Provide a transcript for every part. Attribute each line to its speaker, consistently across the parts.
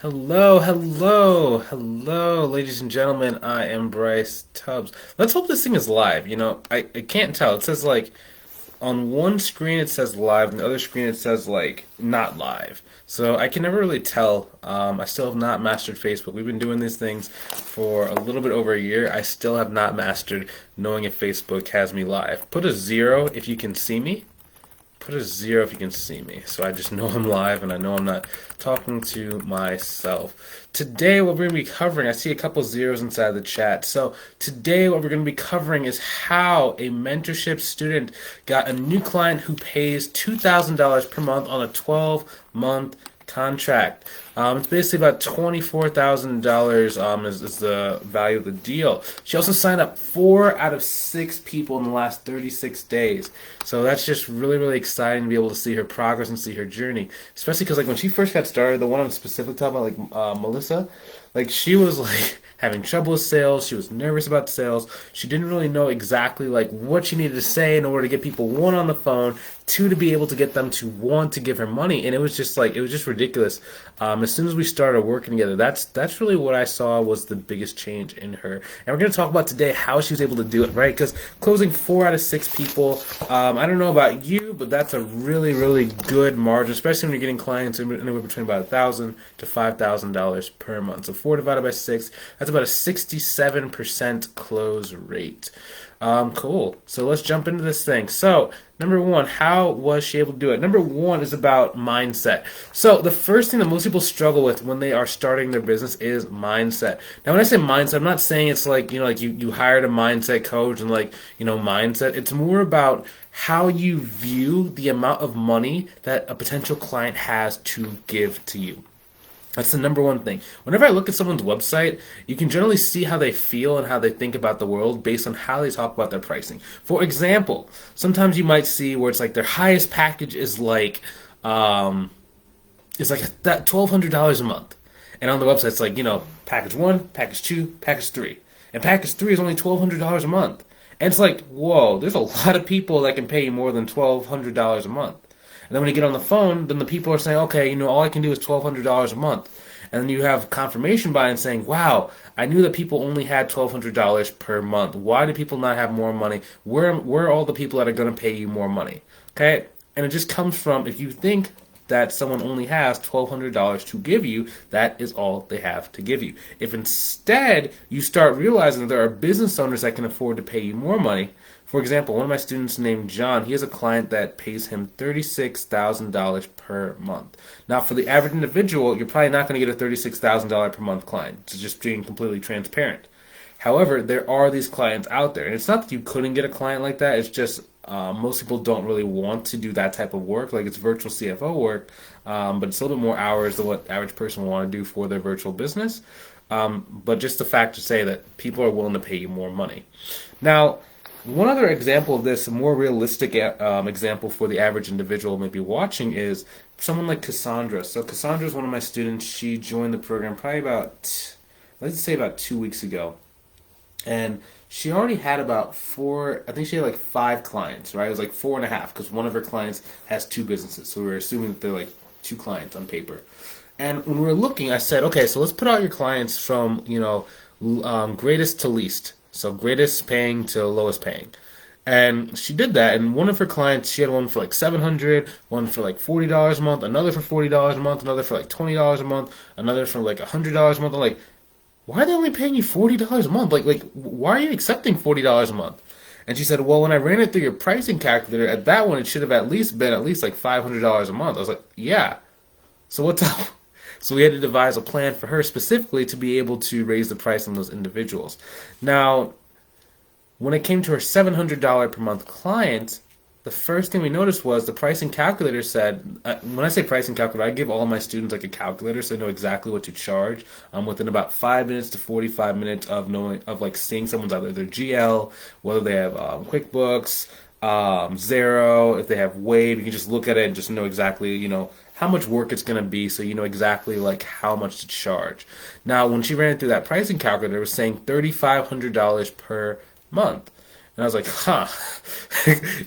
Speaker 1: Hello, hello, hello, ladies and gentlemen. I am Bryce Tubbs. Let's hope this thing is live. I can't tell. It says like on one screen it says live, and the other screen it says like not live. So I can never really tell. I still have not mastered Facebook. We've been doing these things for a little bit over a year. I still have not mastered knowing if Facebook has me live. Put a zero if you can see me. Put a zero if you can see me, so I just know I'm live and I know I'm not talking to myself. Today, what we're going to be covering, I see a couple zeros inside the chat. So today, what we're going to be covering is how a mentorship student got a new client who pays $2,000 per month on a 12-month contract. It's basically about $24,000 is the value of the deal. She also signed up 4 out of 6 people in the last 36 days. So that's just really, really exciting to be able to see her progress and see her journey. Especially because like when she first got started, the one I'm specifically talking about, like Melissa, like she was like having trouble with sales. She was nervous about sales. She didn't really know exactly like what she needed to say in order to get people, one, on the phone, two, to be able to get them to want to give her money. And it was just like, it was just ridiculous. As soon as we started working together, that's really what I saw was the biggest change in her. And we're going to talk about today how she was able to do it, right? Because closing 4 out of 6 people, I don't know about you, but that's a really, really good margin, especially when you're getting clients anywhere between about $1,000 to $5,000 per month. So 4 divided by 6, that's about a 67% close rate. Cool. So let's jump into this thing. So, number one, how was she able to do it? Number one is about mindset. So, the first thing that most people struggle with when they are starting their business is mindset. Now, when I say mindset, I'm not saying it's like, like you hired a mindset coach and like, mindset. It's more about how you view the amount of money that a potential client has to give to you. That's the number one thing. Whenever I look at someone's website, you can generally see how they feel and how they think about the world based on how they talk about their pricing. For example, sometimes you might see where it's like their highest package is like that $1,200 a month, and on the website it's like package one, package two, package three, and package three is only $1,200 a month, and it's like whoa, there's a lot of people that can pay you more than $1,200 a month. And then when you get on the phone, then the people are saying, okay, all I can do is $1,200 a month. And then you have confirmation bias saying, wow, I knew that people only had $1,200 per month. Why do people not have more money? Where are all the people that are going to pay you more money? Okay? And it just comes from, if you think that someone only has $1,200 to give you, that is all they have to give you. If instead you start realizing that there are business owners that can afford to pay you more money, for example, one of my students named John, he has a client that pays him $36,000 per month. Now, for the average individual, you're probably not going to get a $36,000 per month client. It's just being completely transparent. However, there are these clients out there, and it's not that you couldn't get a client like that. It's just most people don't really want to do that type of work. Like it's virtual CFO work, but it's a little bit more hours than what the average person will want to do for their virtual business. But just the fact to say that people are willing to pay you more money. Now, one other example of this, a more realistic example for the average individual maybe watching, is someone like Cassandra. So Cassandra is one of my students. She joined the program probably let's say about 2 weeks ago. And she already had about I think she had like 5 clients, right? It was like 4.5 because one of her clients has 2 businesses. So we were assuming that they're like 2 clients on paper. And when we were looking, I said, okay, so let's put out your clients from, greatest to least. So greatest paying to lowest paying. And she did that, and one of her clients, she had one for like $700, one for like $40 a month, another for $40 a month, another for like $20 a month, another for like $100 a month. I'm like, why are they only paying you $40 a month? Like, why are you accepting $40 a month? And she said, well, when I ran it through your pricing calculator, at that one, it should have at least been like $500 a month. I was like, yeah. So what's up? So we had to devise a plan for her specifically to be able to raise the price on those individuals. Now, when it came to her $700 per month client, the first thing we noticed was the pricing calculator said, when I say pricing calculator, I give all my students like a calculator so they know exactly what to charge within about 5 minutes to 45 minutes of knowing, of like seeing someone's either their GL, whether they have QuickBooks, Xero, if they have Wave. You can just look at it and just know exactly, how much work it's going to be, so you know exactly like how much to charge. Now, when she ran it through that pricing calculator, it was saying $3,500 per month. And I was like, huh,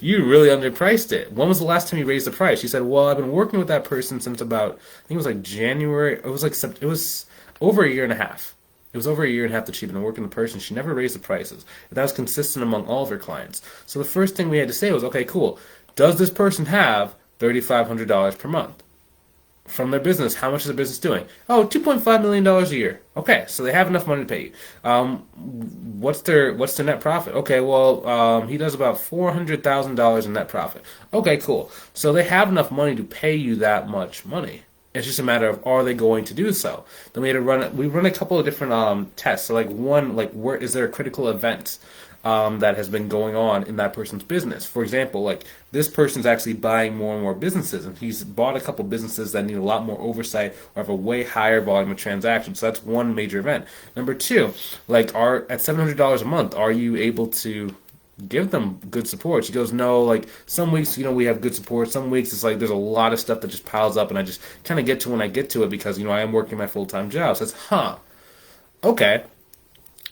Speaker 1: you really underpriced it. When was the last time you raised the price? She said, well, I've been working with that person since about, I think it was like January. It was like, it was over a year and a half. It was over a year and a half that she'd been working with the person. She never raised the prices. And that was consistent among all of her clients. So the first thing we had to say was, okay, cool. Does this person have $3,500 per month? From their business, how much is their business doing? Oh, $2.5 million a year. Okay, so they have enough money to pay you. What's their net profit? Okay, well, he does about $400,000 in net profit. Okay, cool. So they have enough money to pay you that much money. It's just a matter of, are they going to do so? Then we run a couple of different tests. So like one, like where is there a critical event that has been going on in that person's business? For example, like this person's actually buying more and more businesses, and he's bought a couple businesses that need a lot more oversight or have a way higher volume of transactions. So that's one major event. Number two, like at $700 a month, are you able to give them good support? She goes, no, like some weeks, we have good support. Some weeks it's like there's a lot of stuff that just piles up and I just kind of get to when I get to it because, I am working my full-time job. So it's, okay.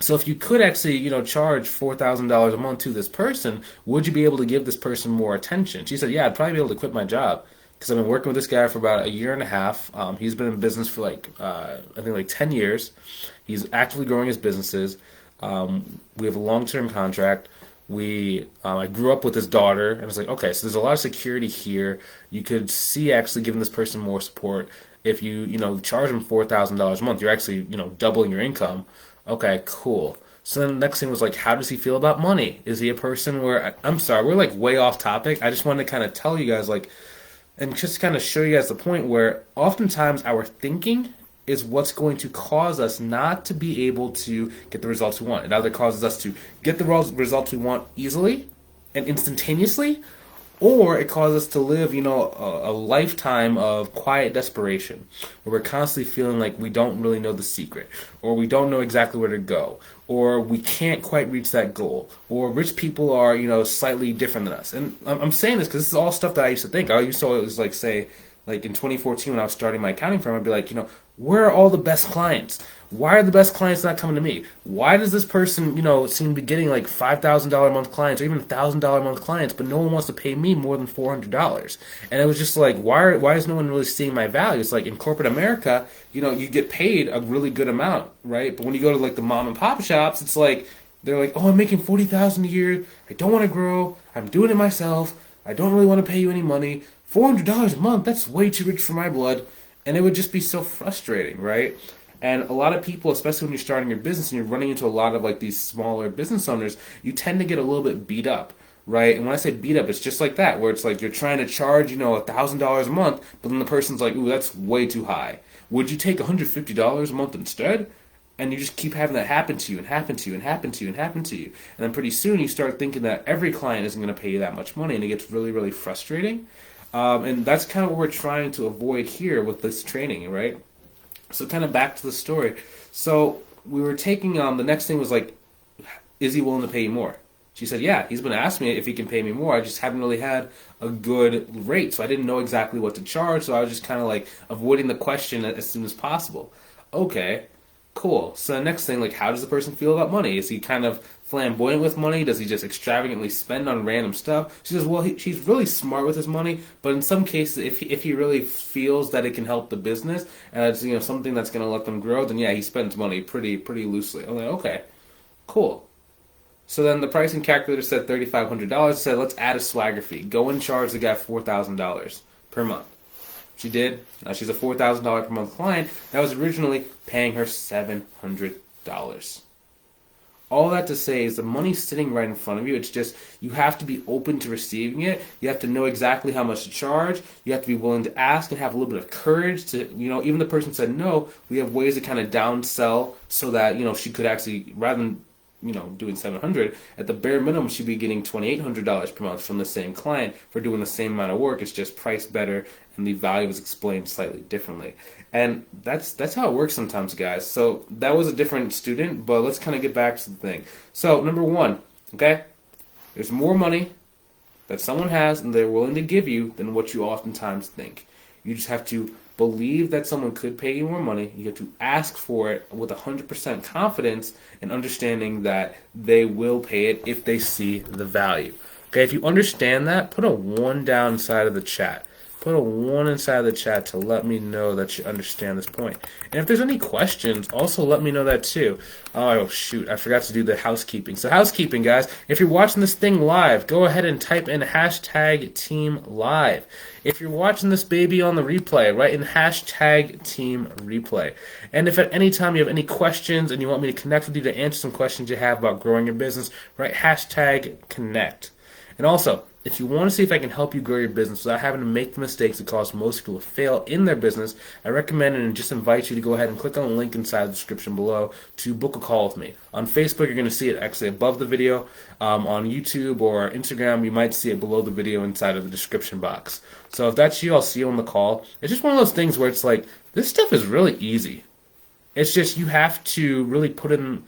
Speaker 1: So if you could actually, charge $4,000 a month to this person, would you be able to give this person more attention? She said, yeah, I'd probably be able to quit my job because I've been working with this guy for about a year and a half. He's been in business for I think like 10 years. He's actively growing his businesses. We have a long-term contract. I grew up with his daughter, and it's like, okay, so there's a lot of security here. You could see actually giving this person more support. If you, charge him $4,000 a month, you're actually, doubling your income. Okay, cool. So then the next thing was like, how does he feel about money? Is he a person where, I'm sorry, we're like way off topic. I just wanted to kind of tell you guys like, and just kind of show you guys the point where oftentimes our thinking is what's going to cause us not to be able to get the results we want. It either causes us to get the results we want easily and instantaneously, or it causes us to live, a lifetime of quiet desperation, where we're constantly feeling like we don't really know the secret, or we don't know exactly where to go, or we can't quite reach that goal, or rich people are, slightly different than us. And I'm saying this because this is all stuff that I used to think. I used to always like say, like in 2014 when I was starting my accounting firm, I'd be like, where are all the best clients? Why are the best clients not coming to me? Why does this person, seem to be getting like $5,000 a month clients or even $1,000 a month clients, but no one wants to pay me more than $400? And it was just like, why is no one really seeing my value? It's like in corporate America, you get paid a really good amount, right? But when you go to like the mom and pop shops, it's like, they're like, oh, I'm making $40,000 a year. I don't want to grow. I'm doing it myself. I don't really want to pay you any money. $400 a month, that's way too rich for my blood. And it would just be so frustrating, right? And a lot of people, especially when you're starting your business and you're running into a lot of like these smaller business owners, you tend to get a little bit beat up, right? And when I say beat up, it's just like that, where it's like you're trying to charge, $1,000 a month, but then the person's like, ooh, that's way too high. Would you take $150 a month instead? And you just keep having that happen to you and happen to you and happen to you and happen to you. And then pretty soon you start thinking that every client isn't going to pay you that much money, and it gets really, really frustrating. And that's kind of what we're trying to avoid here with this training, right? So kind of back to the story. So we were taking, the next thing was like, is he willing to pay you more? She said, yeah, he's been asking me if he can pay me more. I just haven't really had a good rate, so I didn't know exactly what to charge, so I was just kind of like avoiding the question as soon as possible. Okay, cool. So the next thing, like, how does the person feel about money? Is he kind of flamboyant with money? Does he just extravagantly spend on random stuff? She says, well, he's really smart with his money, but in some cases, if he really feels that it can help the business and it's something that's going to let them grow, then yeah, he spends money pretty loosely. I'm like, okay, cool. So then the pricing calculator said $3,500. Said, let's add a swagger fee. Go and charge the guy $4,000 per month. She did. Now she's a $4,000 per month client that was originally paying her $700. All that to say is the money's sitting right in front of you. It's just you have to be open to receiving it. You have to know exactly how much to charge. You have to be willing to ask and have a little bit of courage to, even the person said no, we have ways to kind of downsell so that, she could actually, rather than, doing $700, at the bare minimum, she'd be getting $2,800 per month from the same client for doing the same amount of work. It's just priced better and the value is explained slightly differently. And that's how it works sometimes, guys. So that was a different student, but let's kind of get back to the thing. So number one, okay, there's more money that someone has and they're willing to give you than what you oftentimes think. You just have to believe that someone could pay you more money. You have to ask for it with 100% confidence and understanding that they will pay it if they see the value. Okay, if you understand that, put a 1 down inside of the chat. Put a 1 inside of the chat to let me know that you understand this point. And if there's any questions, also let me know that too. Oh, shoot, I forgot to do the housekeeping. So housekeeping, guys, if you're watching this thing live, go ahead and type in hashtag team live. If you're watching this baby on the replay, write in hashtag team replay. And if at any time you have any questions and you want me to connect with you to answer some questions you have about growing your business, write hashtag connect. And also, if you want to see if I can help you grow your business without having to make the mistakes that cause most people to fail in their business, I recommend and just invite you to go ahead and click on the link inside the description below to book a call with me. On Facebook, you're going to see it actually above the video. On YouTube or Instagram, you might see it below the video inside of the description box. So if that's you, I'll see you on the call. It's just one of those things where it's like, this stuff is really easy. It's just you have to really put in,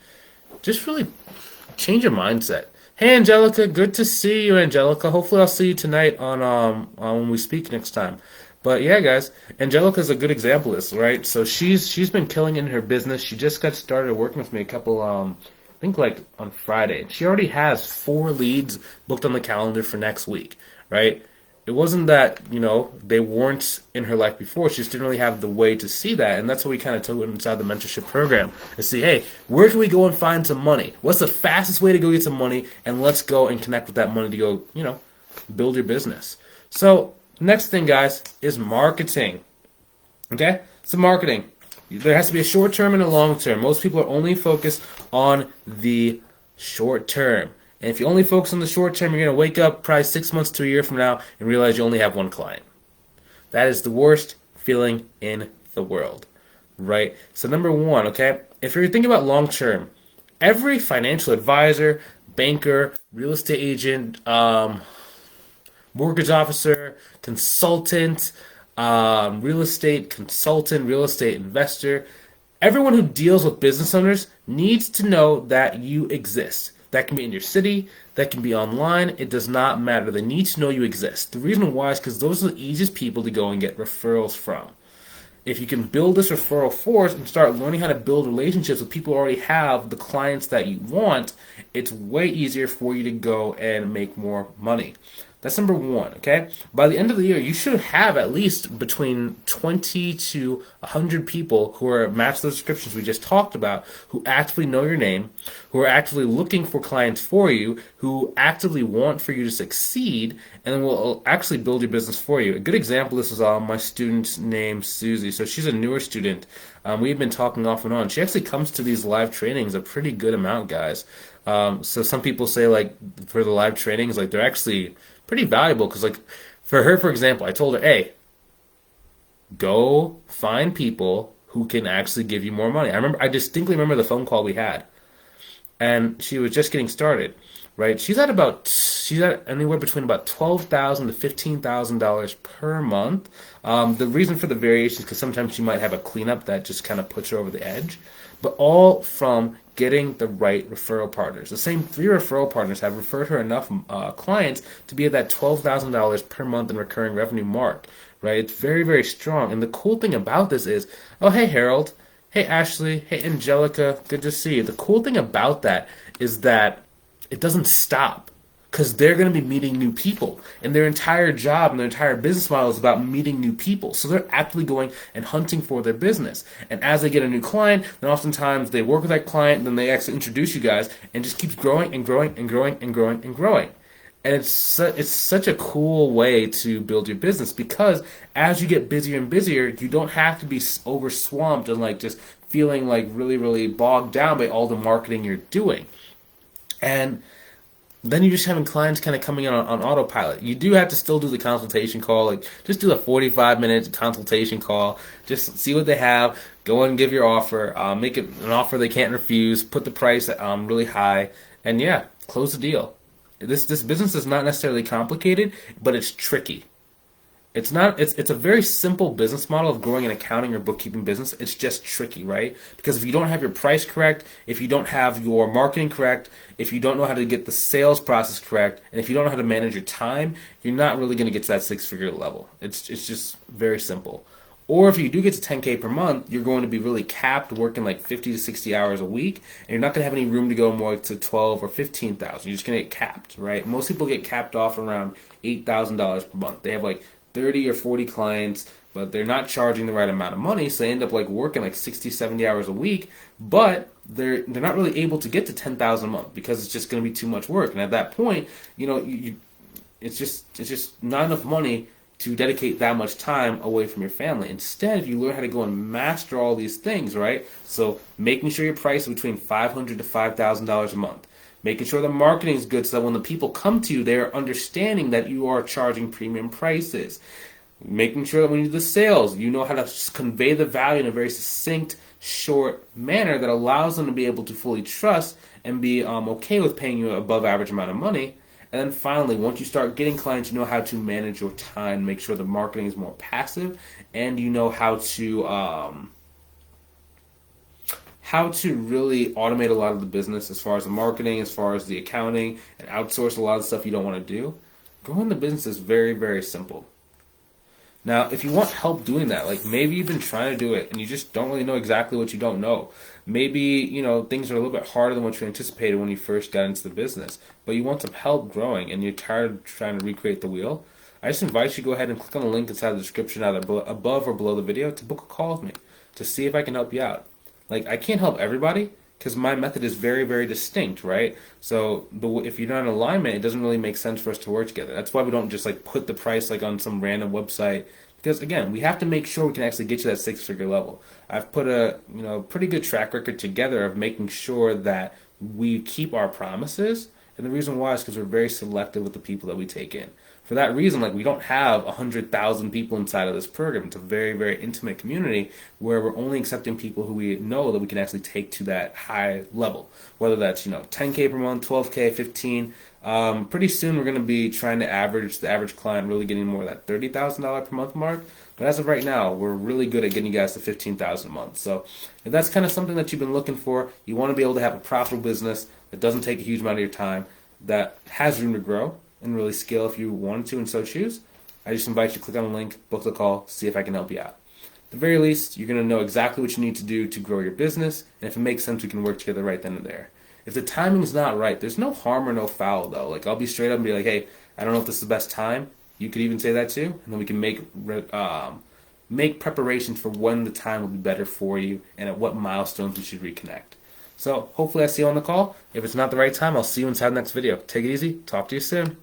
Speaker 1: just really change your mindset. Hey Angelica, good to see you, Angelica. Hopefully I'll see you tonight on when we speak next time. But yeah, guys, Angelica's a good example of this, right? So she's been killing in her business. She just got started working with me a couple I think like on Friday. She already has 4 leads booked on the calendar for next week, right? It wasn't that, they weren't in her life before. She just didn't really have the way to see that. And that's what we kind of took inside the mentorship program. To see, hey, where can we go and find some money? What's the fastest way to go get some money? And let's go and connect with that money to go, build your business. So next thing, guys, is marketing. Okay? So marketing. There has to be a short term and a long term. Most people are only focused on the short term. And if you only focus on the short term, you're going to wake up probably 6 months to a year from now and realize you only have 1 client. That is the worst feeling in the world, right? So number 1, okay, if you're thinking about long term, every financial advisor, banker, real estate agent, mortgage officer, consultant, real estate consultant, real estate investor, everyone who deals with business owners needs to know that you exist. That can be in your city, that can be online, it does not matter. They need to know you exist. The reason why is because those are the easiest people to go and get referrals from. If you can build this referral force and start learning how to build relationships with people who already have the clients that you want, it's way easier for you to go and make more money. That's number 1, okay? By the end of the year, you should have at least between 20 to 100 people who are matched those descriptions we just talked about, who actively know your name, who are actively looking for clients for you, who actively want for you to succeed, and then will actually build your business for you. A good example of this is my student named Susie. So she's a newer student. We've been talking off and on. She actually comes to these live trainings a pretty good amount, guys. So some people say, like, for the live trainings, like, they're actually pretty valuable because, like, for her, for example, I told her, hey, go find people who can actually give you more money. I distinctly remember the phone call we had, and she was just getting started, right? She's at anywhere between about $12,000 to $15,000 per month. The reason for the variation is because sometimes she might have a cleanup that just kind of puts her over the edge, but all from getting the right referral partners. The same 3 referral partners have referred her enough clients to be at that $12,000 per month in recurring revenue mark, right? It's very, very strong. And the cool thing about this is, oh, hey, Harold. Hey, Ashley. Hey, Angelica. Good to see you. The cool thing about that is that it doesn't stop, because they're going to be meeting new people, and their entire job and their entire business model is about meeting new people. So they're actively going and hunting for their business. And as they get a new client, then oftentimes they work with that client, and then they actually introduce you guys, and just keeps growing and growing and growing and growing and growing. And it's such a cool way to build your business, because as you get busier and busier, you don't have to be overswamped and like just feeling like really, really bogged down by all the marketing you're doing. And then you're just having clients kind of coming in on autopilot. You do have to still do the consultation call. Like, just do a 45-minute consultation call. Just see what they have. Go and give your offer. Make it an offer they can't refuse. Put the price really high. And yeah, close the deal. This business is not necessarily complicated, but it's tricky. It's a very simple business model of growing an accounting or bookkeeping business. It's just tricky, right? Because if you don't have your price correct, if you don't have your marketing correct, if you don't know how to get the sales process correct, and if you don't know how to manage your time, you're not really going to get to that 6-figure level. It's just very simple. Or if you do get to 10K per month, you're going to be really capped, working like 50 to 60 hours a week, and you're not going to have any room to go more to 12 or 15,000. You're just going to get capped, right? Most people get capped off around $8,000 per month. They have like 30 or 40 clients, but they're not charging the right amount of money, so they end up like working like 60, 70 hours a week, but they're not really able to get to 10,000 a month because it's just going to be too much work. And at that point, it's just not enough money to dedicate that much time away from your family. Instead, if you learn how to go and master all these things, right? So making sure your price is between $500 to $5,000 a month. Making sure the marketing is good so that when the people come to you, they're understanding that you are charging premium prices. Making sure that when you do the sales, you know how to convey the value in a very succinct, short manner that allows them to be able to fully trust and be okay with paying you an above average amount of money. And then finally, once you start getting clients, you know how to manage your time, make sure the marketing is more passive, and you know how to really automate a lot of the business as far as the marketing, as far as the accounting, and outsource a lot of the stuff you don't want to do. Growing the business is very, very simple. Now, if you want help doing that, like maybe you've been trying to do it and you just don't really know exactly what you don't know. Maybe, things are a little bit harder than what you anticipated when you first got into the business, but you want some help growing and you're tired of trying to recreate the wheel. I just invite you to go ahead and click on the link inside the description either above or below the video to book a call with me to see if I can help you out. Like, I can't help everybody because my method is very, very distinct, right? So if you're not in alignment, it doesn't really make sense for us to work together. That's why we don't just like put the price like on some random website. Because again, we have to make sure we can actually get you that six-figure level. I've put a pretty good track record together of making sure that we keep our promises, and the reason why is because we're very selective with the people that we take in. For that reason, like we don't have 100,000 people inside of this program. It's a very, very intimate community where we're only accepting people who we know that we can actually take to that high level. Whether that's 10K per month, 12K, 15. Pretty soon we're going to be trying to average the average client really getting more of that $30,000 per month mark. But as of right now, we're really good at getting you guys to $15,000 a month. So if that's kind of something that you've been looking for, you want to be able to have a profitable business that doesn't take a huge amount of your time, that has room to grow and really scale if you wanted to and so choose, I just invite you to click on the link, book the call, see if I can help you out. At the very least, you're going to know exactly what you need to do to grow your business, and if it makes sense, we can work together right then and there. If the timing's not right, there's no harm or no foul, though. Like, I'll be straight up and be like, hey, I don't know if this is the best time. You could even say that too, and then we can make preparations for when the time will be better for you and at what milestones we should reconnect. So hopefully I see you on the call. If it's not the right time, I'll see you inside the next video. Take it easy. Talk to you soon.